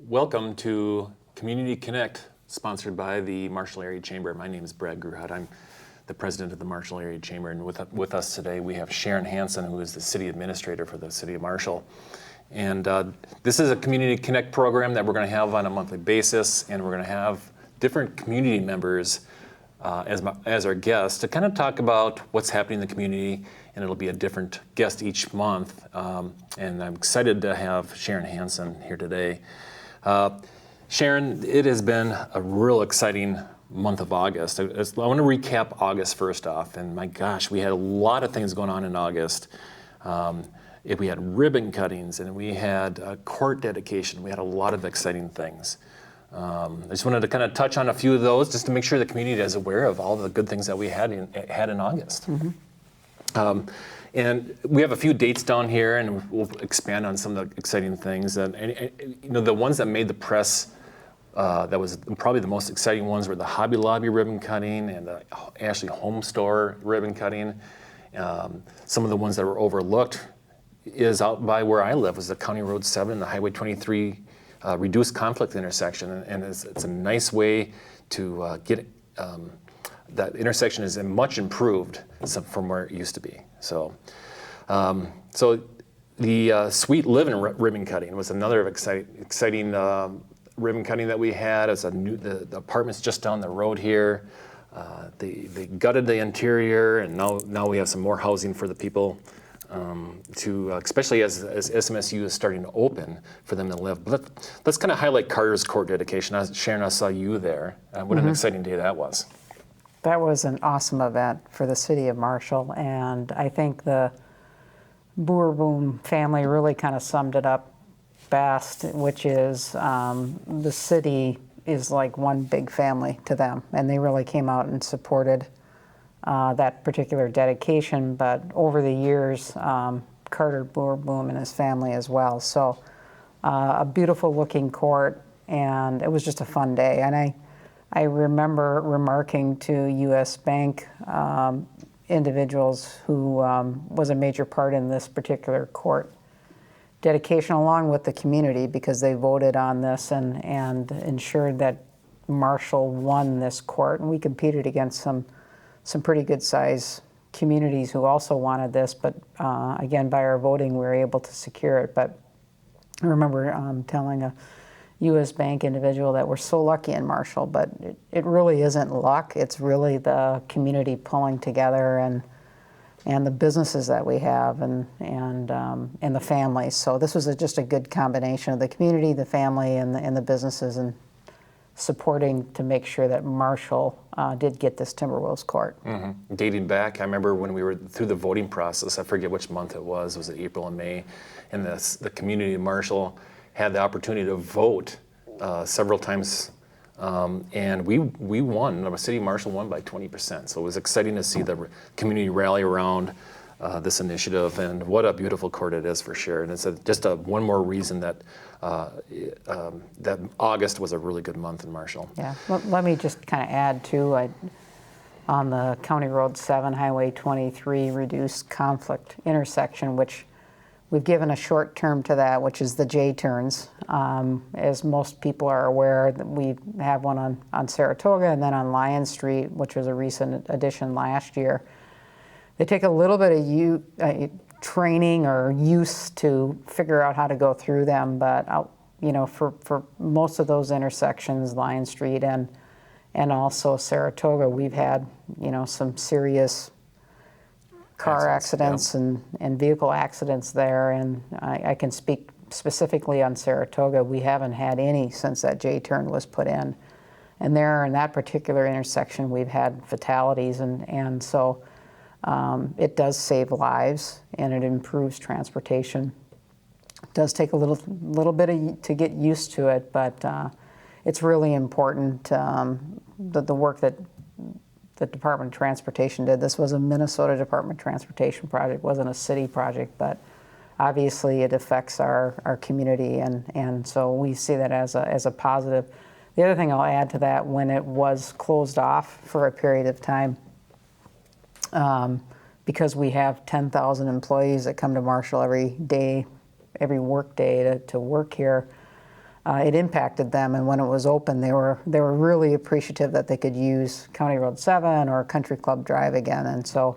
Welcome to Community Connect, sponsored by the Marshall Area Chamber. My name is Brad Gruhot. I'm the president of the Marshall Area Chamber, and with us today we have Sharon Hanson, who is the city administrator for the city of Marshall. And this is a Community Connect program that we're going to have on a monthly basis, and we're going to have different community members as our guests to kind of talk about what's happening in the community, and it'll be a different guest each month. And I'm excited to have Sharon Hanson here today. Sharon, it has been a real exciting month of August. I want to recap August first off, and my gosh, we had a lot of things going on in August. We had ribbon cuttings, and we had a court dedication. We had a lot of exciting things. I just wanted to kind of touch on a few of those, just to make sure the community is aware of all the good things that we had in August. Mm-hmm. And we have a few dates down here, and we'll expand on some of the exciting things. And you know, the ones that made the press, that was probably the most exciting ones, were the Hobby Lobby ribbon cutting and the Ashley Home Store ribbon cutting. Some of the ones that were overlooked is out by where I live, was the County Road 7, the Highway 23 reduced conflict intersection, and it's a nice way to get that intersection is much improved from where it used to be. So the Sweet Living ribbon cutting was another exciting ribbon cutting that we had. It's the apartments just down the road here. They gutted the interior, and now we have some more housing for the people, especially as SMSU is starting to open for them to live. But let's kind of highlight Carter's court dedication. Sharon, I saw you there. What an exciting day that was. That was an awesome event for the city of Marshall, and I think the Boer-Boom family really kind of summed it up best, which is the city is like one big family to them, and they really came out and supported that particular dedication. But over the years, Carter Boer-Boom and his family as well. So a beautiful looking court, and it was just a fun day. And I remember remarking to U.S. Bank individuals who was a major part in this particular court dedication, along with the community, because they voted on this and ensured that Marshall won this court. And we competed against some pretty good size communities who also wanted this, but again, by our voting, we were able to secure it. But I remember telling a U.S. Bank individual that we're so lucky in Marshall, but it really isn't luck. It's really the community pulling together and the businesses that we have and the families. So this was just a good combination of the community, the family, and the businesses, and supporting to make sure that Marshall did get this Timberwolves court. Mm-hmm. Dating back, I remember when we were through the voting process, I forget which month it was it April and May, and the community of Marshall had the opportunity to vote several times, and we won. The city of Marshall won by 20%. So it was exciting to see the community rally around this initiative, and what a beautiful court it is for sure. And it's just one more reason that that August was a really good month in Marshall. Yeah, let me just kind of add too, on the County Road 7, Highway 23 reduced conflict intersection, which we've given a short term to that, which is the J-turns. As most people are aware, that we have one on Saratoga and then on Lion Street, which was a recent addition last year. They take a little bit of training or use to figure out how to go through them, but for most of those intersections, Lion Street and also Saratoga, we've had some serious car accidents and vehicle accidents there, and I can speak specifically on Saratoga. We haven't had any since that J-turn was put in, and there in that particular intersection we've had fatalities, and so it does save lives and it improves transportation. It does take a little bit to get used to it, but it's really important, the work that the Department of Transportation did. This was a Minnesota Department of Transportation project, wasn't a city project, but obviously it affects our community, and so we see that as a positive. The other thing I'll add to that, when it was closed off for a period of time, because we have 10,000 employees that come to Marshall every day, every work day to work here, it impacted them. And when it was open, they were really appreciative that they could use County Road 7 or Country Club Drive again. And so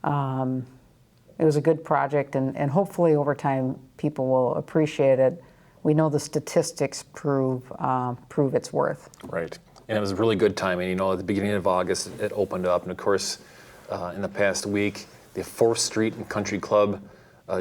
it was a good project, and hopefully over time people will appreciate it. We know the statistics prove its worth. Right. And it was really good timing. You know, at the beginning of August, it opened up. And of course, in the past week, the 4th Street and Country Club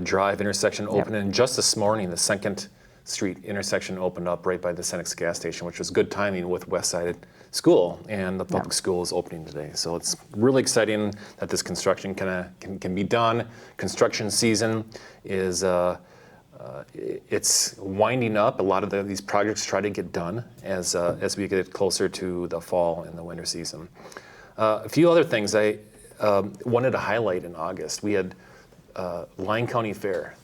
Drive intersection opened. And just this morning, the 2nd Street intersection opened up right by the Senex gas station, which was good timing with West Side School and the public school is opening today. So it's really exciting that this construction can be done. Construction season is it's winding up. A lot of these projects try to get done as we get closer to the fall and the winter season. A few other things I wanted to highlight in August. We had Lyon County Fair.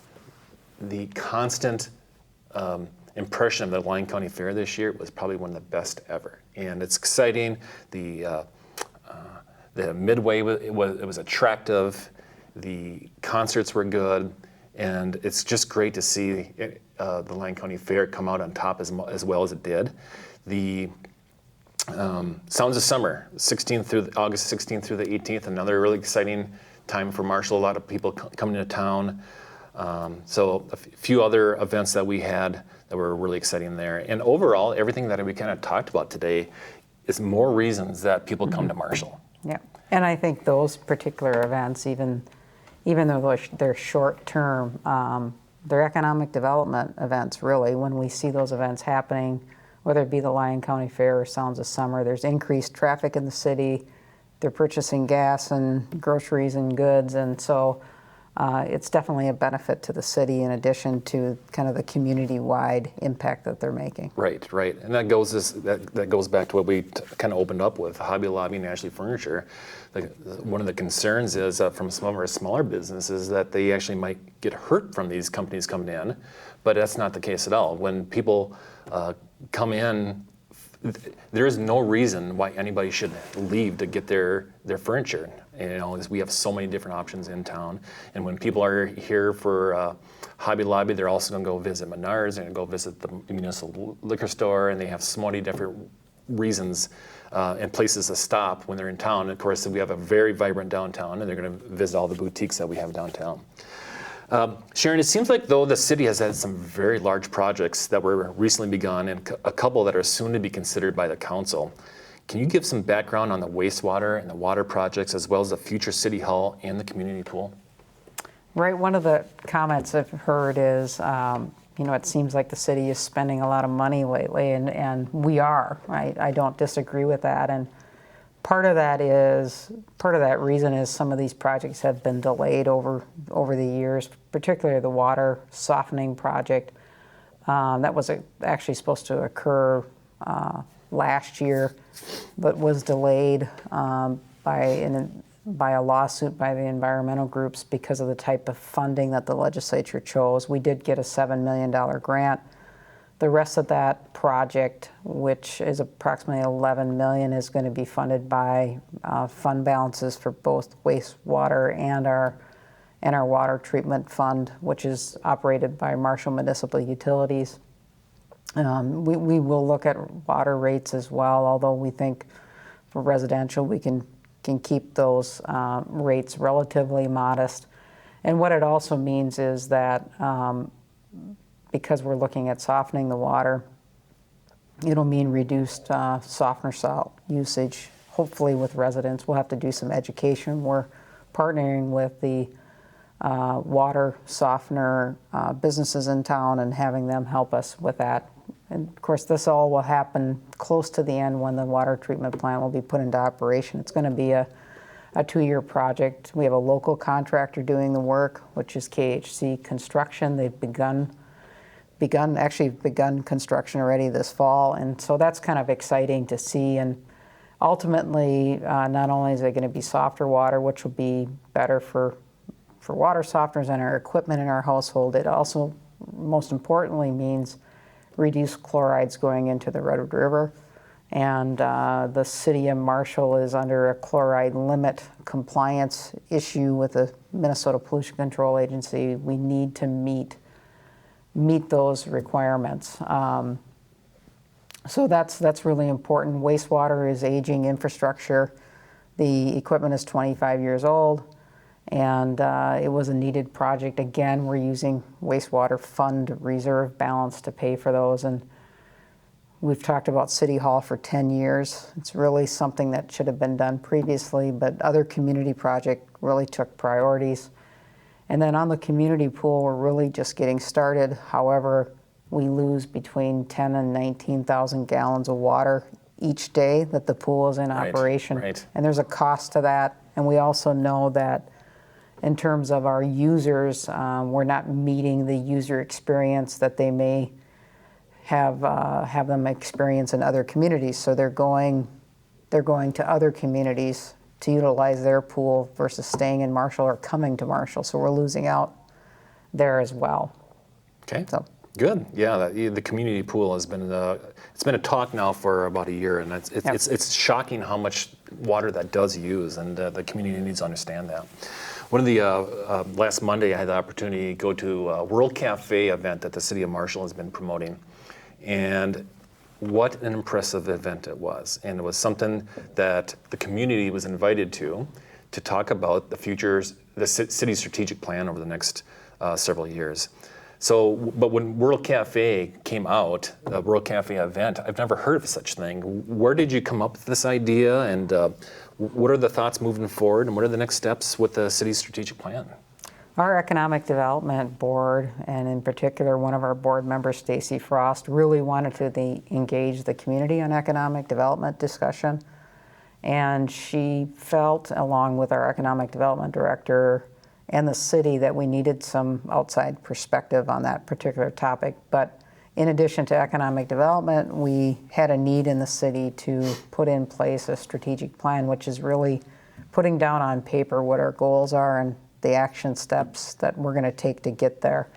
The constant impression of the Lyon County Fair this year was probably one of the best ever, and it's exciting. The midway it was attractive. The concerts were good. And it's just great to see the Lyon County Fair come out on top as well as it did. The Sounds of Summer, August 16th through the 18th, another really exciting time for Marshall. A lot of people coming to town. So a few other events that we had that were really exciting there. And overall, everything that we kind of talked about today is more reasons that people come to Marshall. Yeah, and I think those particular events, even though they're short-term, they're economic development events, really. When we see those events happening, whether it be the Lyon County Fair or Sounds of Summer, there's increased traffic in the city. They're purchasing gas and groceries and goods, and so it's definitely a benefit to the city in addition to kind of the community-wide impact that they're making. Right. And that goes back to what we kind of opened up with, Hobby Lobby and Ashley Furniture. One of the concerns is from some of our smaller businesses that they actually might get hurt from these companies coming in, but that's not the case at all. When people come in, there is no reason why anybody should leave to get their furniture. You know, we have so many different options in town, and when people are here for Hobby Lobby, they're also going to go visit Menards, they're going to go visit the municipal liquor store, and they have so many different reasons and places to stop when they're in town. And of course, we have a very vibrant downtown, and they're going to visit all the boutiques that we have downtown. Sharon, it seems like though the city has had some very large projects that were recently begun and a couple that are soon to be considered by the council. Can you give some background on the wastewater and the water projects as well as the future city hall and the community pool? Right, one of the comments I've heard is, it seems like the city is spending a lot of money lately, and we are, right? I don't disagree with that, and part of that reason is some of these projects have been delayed over the years, particularly the water softening project. That was actually supposed to occur last year, but was delayed by a lawsuit by the environmental groups because of the type of funding that the legislature chose. We did get a $7 million grant. The rest of that project, which is approximately $11 million, is going to be funded by fund balances for both wastewater and our water treatment fund, which is operated by Marshall Municipal Utilities. We will look at water rates as well, although we think for residential we can keep those rates relatively modest. And what it also means is that because we're looking at softening the water, it'll mean reduced softener salt usage, hopefully with residents. We'll have to do some education. We're partnering with the water softener businesses in town and having them help us with that. And of course, this all will happen close to the end when the water treatment plant will be put into operation. It's going to be a 2-year project. We have a local contractor doing the work, which is KHC Construction. They've begun construction already this fall, and so that's kind of exciting to see. And ultimately, not only is it going to be softer water, which will be better for water softeners and our equipment in our household, it also, most importantly, means reduced chlorides going into the Redwood River. And the city of Marshall is under a chloride limit compliance issue with the Minnesota Pollution Control Agency. We need to meet meet those requirements. So that's really important. Wastewater is aging infrastructure. The equipment is 25 years old, and it was a needed project. Again, we're using wastewater fund reserve balance to pay for those, and we've talked about City Hall for 10 years. It's really something that should have been done previously, but other community project really took priorities. And then on the community pool, we're really just getting started. However, we lose between 10 and 19,000 gallons of water each day that the pool is in operation. Right. And there's a cost to that. And we also know that in terms of our users, we're not meeting the user experience that they may have them experience in other communities. So they're going to other communities to utilize their pool versus staying in Marshall or coming to Marshall. So we're losing out there as well. Okay. So. Good. Yeah, the community pool has been it's been a talk now for about a year, and it's shocking how much water that does use, and the community needs to understand that. One of the last Monday, I had the opportunity to go to a World Cafe event that the City of Marshall has been promoting, and what an impressive event it was. And it was something that the community was invited to talk about the city's strategic plan over the next several years. So, but when World Cafe came out, the World Cafe event, I've never heard of such thing. Where did you come up with this idea, and what are the thoughts moving forward, and what are the next steps with the city's strategic plan? Our Economic Development Board, and in particular one of our board members, Stacy Frost, really wanted to engage the community on economic development discussion. And she felt, along with our Economic Development Director and the city, that we needed some outside perspective on that particular topic. But in addition to economic development, we had a need in the city to put in place a strategic plan, which is really putting down on paper what our goals are and the action steps that we're going to take to get there.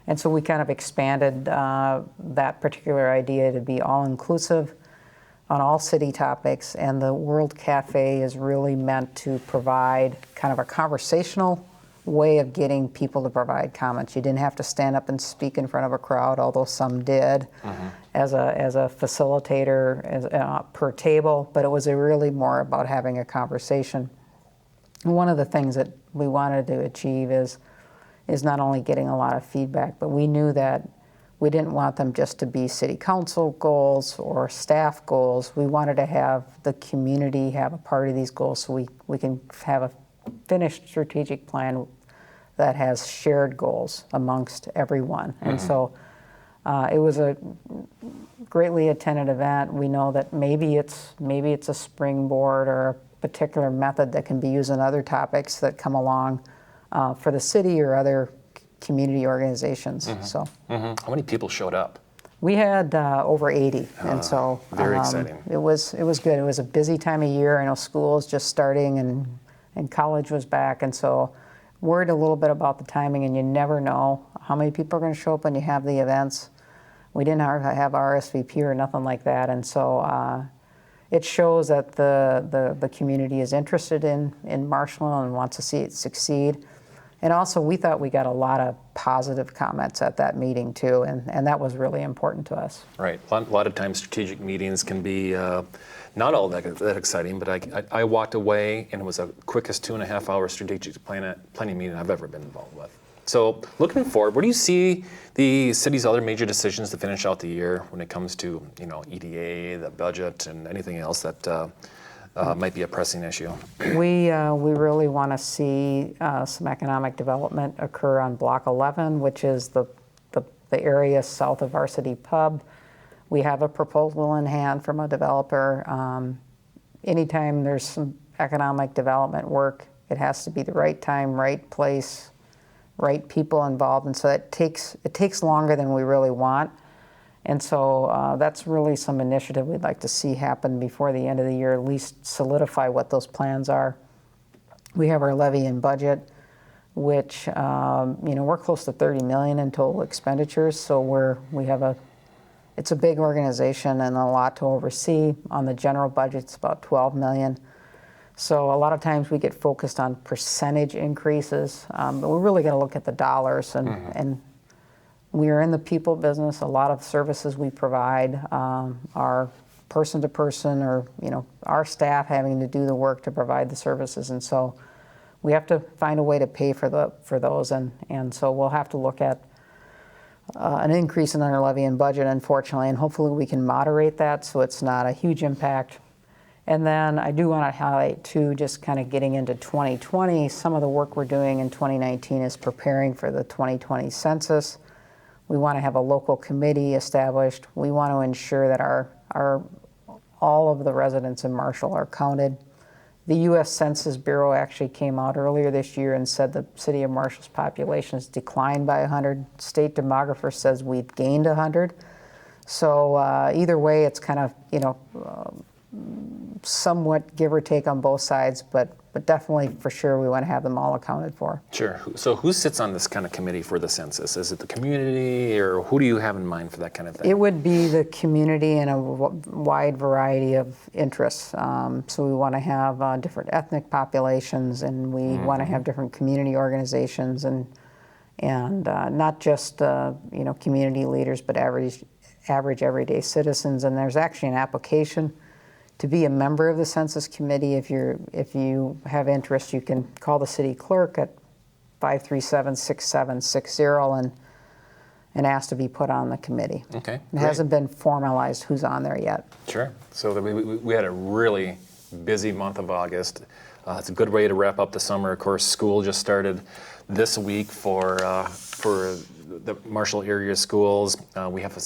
And so we kind of expanded that particular idea to be all-inclusive on all city topics, and the World Cafe is really meant to provide kind of a conversational way of getting people to provide comments. You didn't have to stand up and speak in front of a crowd, although some did, as a facilitator per table, but it was really more about having a conversation. And one of the things that we wanted to achieve is not only getting a lot of feedback, but we knew that we didn't want them just to be city council goals or staff goals. We wanted to have the community have a part of these goals, so we can have a finished strategic plan that has shared goals amongst everyone. And so it was a greatly attended event. We know that maybe it's a springboard or a particular method that can be used in other topics that come along for the city or other community organizations. So, How many people showed up? we had over 80, and so very exciting. It was good. It was a busy time of year. I know school is just starting, and college was back, and so worried a little bit about the timing. And you never know how many people are going to show up when you have the events. We didn't have RSVP or nothing like that, and so it shows that the community is interested in Marshall and wants to see it succeed. And also, we thought we got a lot of positive comments at that meeting too, and that was really important to us. Right. A lot of times strategic meetings can be not all that exciting, but I walked away and it was the quickest 2.5-hour strategic planning meeting I've ever been involved with. So looking forward, where do you see the city's other major decisions to finish out the year when it comes to EDA, the budget, and anything else that might be a pressing issue? We really want to see some economic development occur on Block 11, which is the area south of Varsity Pub. We have a proposal in hand from a developer. Anytime there's some economic development work, it has to be the right time, right place, right people involved, and so it takes longer than we really want. And so that's really some initiative we'd like to see happen before the end of the year, at least solidify what those plans are. We have our levy and budget, which we're close to 30 million in total expenditures. So it's a big organization and a lot to oversee. On the general budget, it's about 12 million. So a lot of times we get focused on percentage increases, but we're really going to look at the dollars and we are in the people business. A lot of services we provide are person to person, or our staff having to do the work to provide the services, and so we have to find a way to pay for those, and so we'll have to look at an increase in our levy and budget, unfortunately, and hopefully we can moderate that so it's not a huge impact. And then I do want to highlight too, just kind of getting into 2020, some of the work we're doing in 2019 is preparing for the 2020 census. We want to have a local committee established. We want to ensure that all of the residents in Marshall are counted. The U.S. Census Bureau actually came out earlier this year and said the city of Marshall's population has declined by 100. State demographer says we've gained 100. So either way, it's kind of, somewhat give or take on both sides, but definitely for sure we want to have them all accounted for. Sure. So who sits on this kind of committee for the census? Is it the community, or who do you have in mind for that kind of thing? It would be the community and a wide variety of interests. So we want to have different ethnic populations, and we want to have different community organizations, and not just community leaders, but average everyday citizens. And there's actually an application to be a member of the Census Committee. If you have interest, you can call the city clerk at 537-6760 and ask to be put on the committee. Okay. It hasn't been formalized who's on there yet. Sure. So we had a really busy month of August. It's a good way to wrap up the summer. Of course, school just started this week for the Marshall area schools. We have a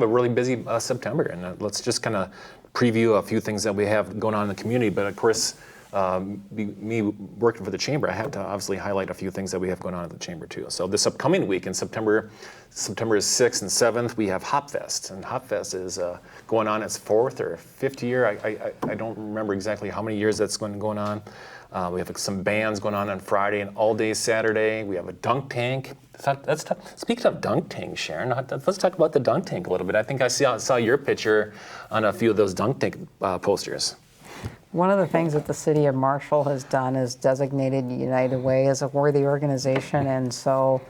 really busy September, and let's just kind of preview a few things that we have going on in the community. But of course, me working for the chamber, I have to obviously highlight a few things that we have going on at the chamber too. So this upcoming week in September 6th and 7th, we have Hop Fest, and Hop Fest is going on its 4th or 5th year. I don't remember exactly how many years that's going on. We have some bands going on Friday and all day Saturday. We have a dunk tank. Speaking of dunk tank, Sharon, let's talk about the dunk tank a little bit. I think I saw your picture on a few of those dunk tank posters. One of the things that the city of Marshall has done is designated United Way as a worthy organization, and so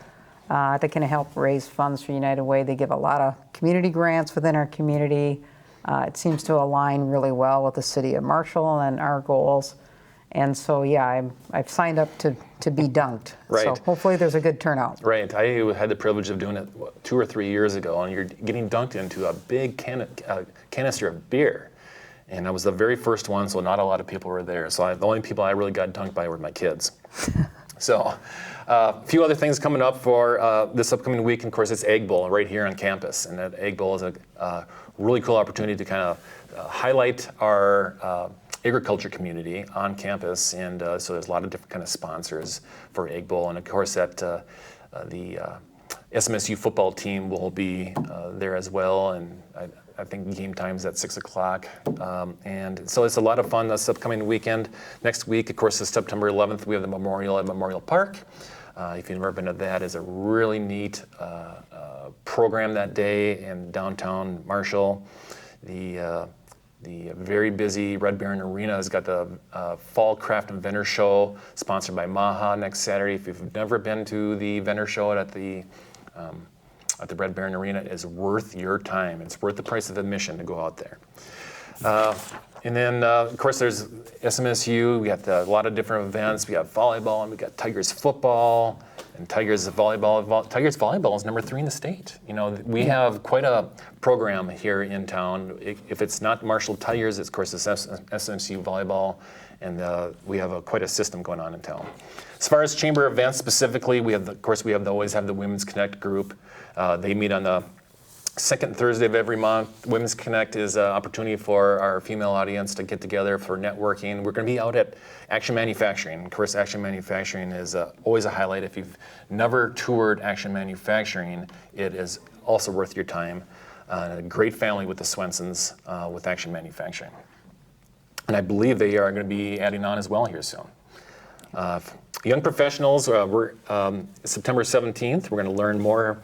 to kind of help raise funds for United Way, they give a lot of community grants within our community. It seems to align really well with the city of Marshall and our goals. And so, yeah, I've signed up to be dunked. Right. So hopefully there's a good turnout. Right. I had the privilege of doing it 2 or 3 years ago, and you're getting dunked into a big canister of beer. And I was the very first one, so not a lot of people were there. So the only people I really got dunked by were my kids. So a few other things coming up for this upcoming week. Of course, it's Egg Bowl right here on campus. And that Egg Bowl is a really cool opportunity to kind of highlight our agriculture community on campus, and so there's a lot of different kind of sponsors for Egg Bowl, and of course that the SMSU football team will be there as well, and I think game time's at 6 o'clock, and so it's a lot of fun this upcoming weekend. Next week, of course, is September 11th. We have the memorial at Memorial Park. If you've never been to that, it's a really neat program that day in downtown Marshall. The very busy Red Baron Arena has got the Fall Craft and Vendor Show, sponsored by Maha next Saturday. If you've never been to the vendor show at the Red Baron Arena, it is worth your time. It's worth the price of admission to go out there. And then, of course, there's SMSU. We got a lot of different events. We got volleyball, and we got Tigers football, and Tigers volleyball. Tigers volleyball is number 3 in the state. We have quite a program here in town. If it's not Marshall Tigers, it's, of course, it's SMSU volleyball, and we have quite a system going on in town. As far as chamber events specifically, we always have the Women's Connect group. They meet on the second Thursday of every month. Women's Connect is an opportunity for our female audience to get together for networking. We're going to be out at Action Manufacturing. Of course, Action Manufacturing is always a highlight. If you've never toured Action Manufacturing, it is also worth your time. A great family with the Swensons with Action Manufacturing. And I believe they are going to be adding on as well here soon. Young professionals, we're September 17th. We're going to learn more.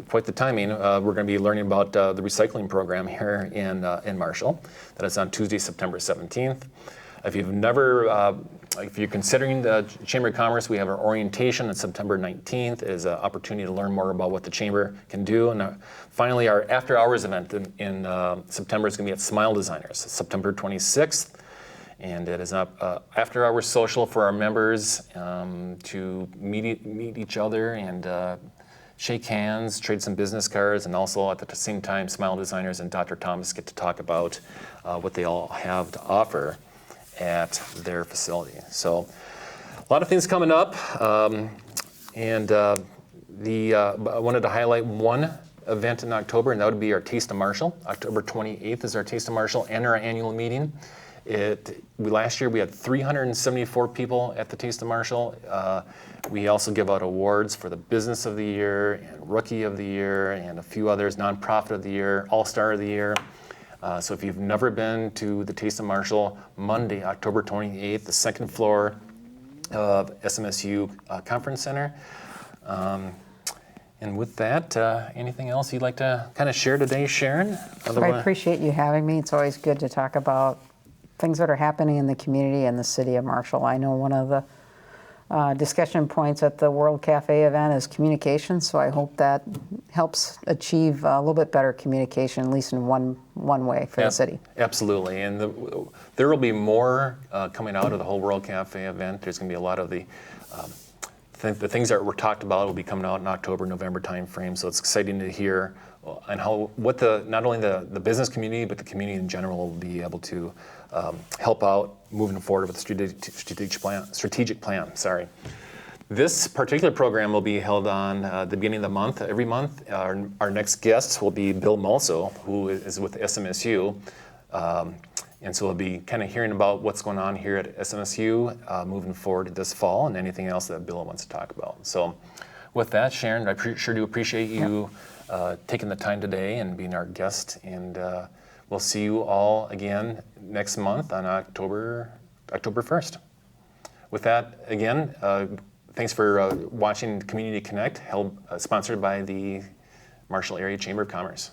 Quite the timing. We're going to be learning about the recycling program here in Marshall. That is on Tuesday, September 17th. If you've never, if you're considering the Chamber of Commerce, we have our orientation on September 19th. It is an opportunity to learn more about what the Chamber can do. And finally, our after hours event in September is going to be at Smile Designers, September 26th. And it is an after hours social for our members to meet each other and shake hands, trade some business cards, and also at the same time, Smile Designers and Dr. Thomas get to talk about what they all have to offer at their facility. So a lot of things coming up. I wanted to highlight one event in October, and that would be our Taste of Marshall. October 28th is our Taste of Marshall and our annual meeting. Last year we had 374 people at the Taste of Marshall. We also give out awards for the Business of the Year and Rookie of the Year and a few others, Nonprofit of the Year, All-Star of the Year. So if you've never been to the Taste of Marshall, Monday, October 28th, the second floor of SMSU Conference Center. And with that, anything else you'd like to kind of share today, Sharon? So I appreciate you having me. It's always good to talk about things that are happening in the community and the city of Marshall. I know one of the discussion points at the World Cafe event is communication, so I hope that helps achieve a little bit better communication, at least in one way for the city. Absolutely, and there will be more coming out of the whole World Cafe event. There's going to be a lot of the things that were talked about will be coming out in October, November timeframe, so it's exciting to hear and what not only the business community, but the community in general will be able to help out moving forward with the strategic plan. Sorry. This particular program will be held on the beginning of the month, every month. Our next guest will be Bill Malso, who is with SMSU. And so we'll be kind of hearing about what's going on here at SMSU moving forward this fall and anything else that Bill wants to talk about. So with that, Sharon, I sure do appreciate you taking the time today and being our guest. And we'll see you all again next month on October 1st. With that, again, thanks for watching Community Connect, sponsored by the Marshall Area Chamber of Commerce.